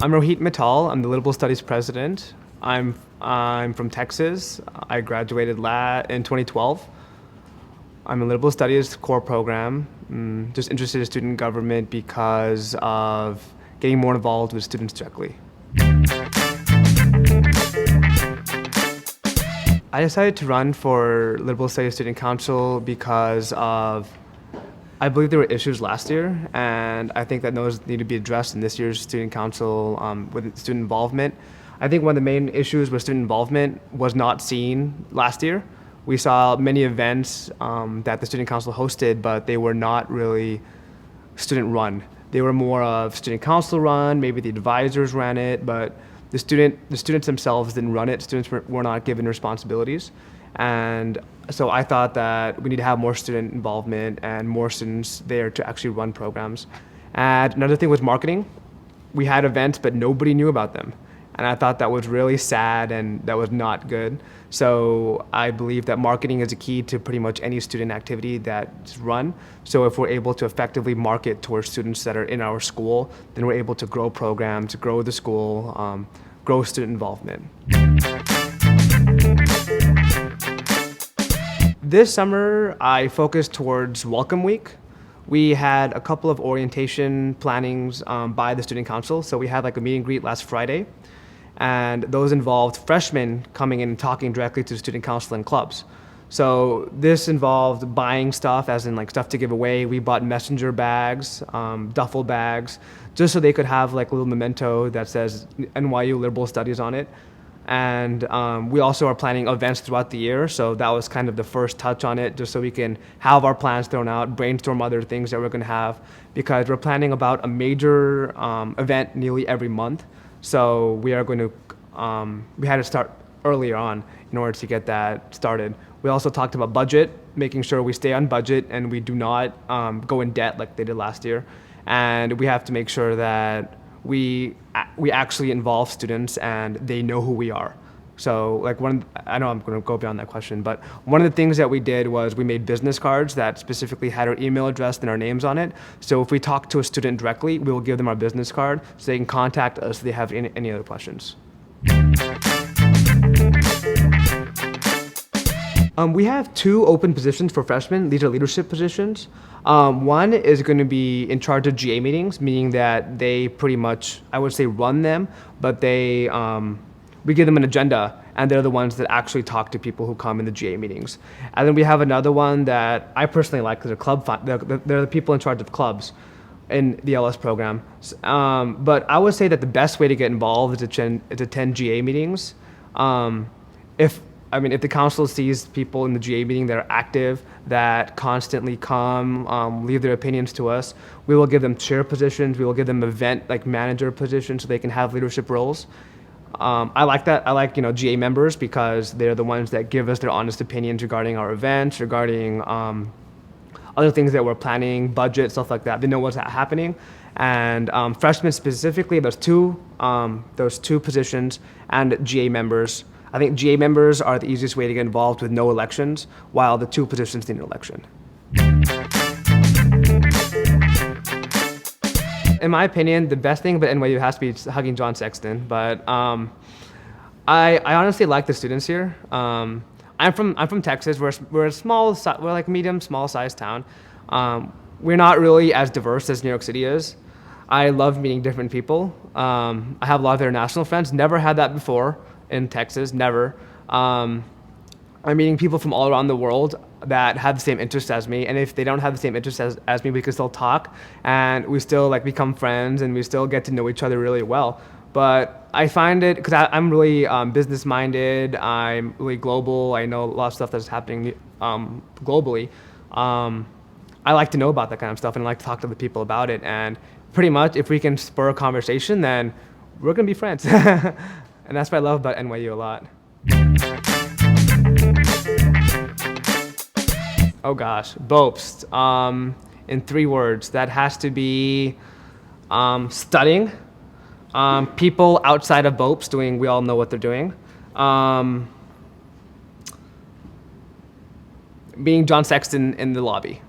I'm Rohit Mittal. I'm the Liberal Studies president. I'm from Texas. I graduated in 2012. I'm a Liberal Studies core program. Just interested in student government because of getting more involved with students directly. I decided to run for Liberal Studies Student Council because I believe there were issues last year, and I think that those need to be addressed in this year's Student Council with student involvement. I think one of the main issues with student involvement was not seen last year. We saw many events that the Student Council hosted, but they were not really student run. They were more of Student Council run, maybe the advisors ran it, but the students themselves didn't run it. Students were not given responsibilities. And so I thought that we need to have more student involvement and more students there to actually run programs. And another thing was marketing. We had events, but nobody knew about them. And I thought that was really sad and that was not good. So I believe that marketing is a key to pretty much any student activity that's run. So if we're able to effectively market towards students that are in our school, then we're able to grow programs, grow the school, grow student involvement. This summer, I focused towards Welcome Week. We had a couple of orientation plannings by the Student Council. So we had like a meet and greet last Friday. And those involved freshmen coming in and talking directly to the Student Council and clubs. So this involved buying stuff, as in like stuff to give away. We bought messenger bags, duffel bags, just so they could have like a little memento that says NYU Liberal Studies on it. And we also are planning events throughout the year, so that was kind of the first touch on it, just so we can have our plans thrown out, brainstorm other things that we're going to have, because we're planning about a major event nearly every month. So we are going to, we had to start earlier on in order to get that started. We also talked about budget, making sure we stay on budget and we do not go in debt like they did last year. And we have to make sure that we actually involve students and they know who we are. So like I know I'm going to go beyond that question, but one of the things that we did was we made business cards that specifically had our email address and our names on it. So if we talk to a student directly, we will give them our business card so they can contact us if they have any other questions. We have 2 open positions for freshmen. These are leadership positions. One is going to be in charge of GA meetings, meaning that they pretty much, I would say, run them, but we give them an agenda, and they're the ones that actually talk to people who come in the GA meetings. And then we have another one that I personally like, because they're the people in charge of clubs in the LS program. But I would say that the best way to get involved is to attend GA meetings. If the council sees people in the GA meeting that are active, that constantly come, leave their opinions to us, we will give them chair positions, we will give them event like manager positions so they can have leadership roles. I like that. I like, GA members because they're the ones that give us their honest opinions regarding our events, regarding other things that we're planning, budget, stuff like that. They know what's happening. And freshmen specifically, those two positions, and GA members. I think GA members are the easiest way to get involved with no elections, while the 2 positions need an election. In my opinion, the best thing about NYU has to be hugging John Sexton. But I honestly like the students here. I'm from Texas. We're like medium, small sized town. We're not really as diverse as New York City is. I love meeting different people. I have a lot of international friends. Never had that before in Texas. Never. I'm meeting people from all around the world that have the same interests as me, and if they don't have the same interests as me, we can still talk, and we still like become friends, and we still get to know each other really well. But I find it, because I'm really business-minded, I'm really global, I know a lot of stuff that's happening globally. I like to know about that kind of stuff, and I like to talk to the people about it, and pretty much if we can spur a conversation, then we're gonna be friends. And that's what I love about NYU a lot. Oh gosh, BOPS. In 3 words, that has to be studying. People outside of BOPS doing, we all know what they're doing. Being John Sexton in the lobby.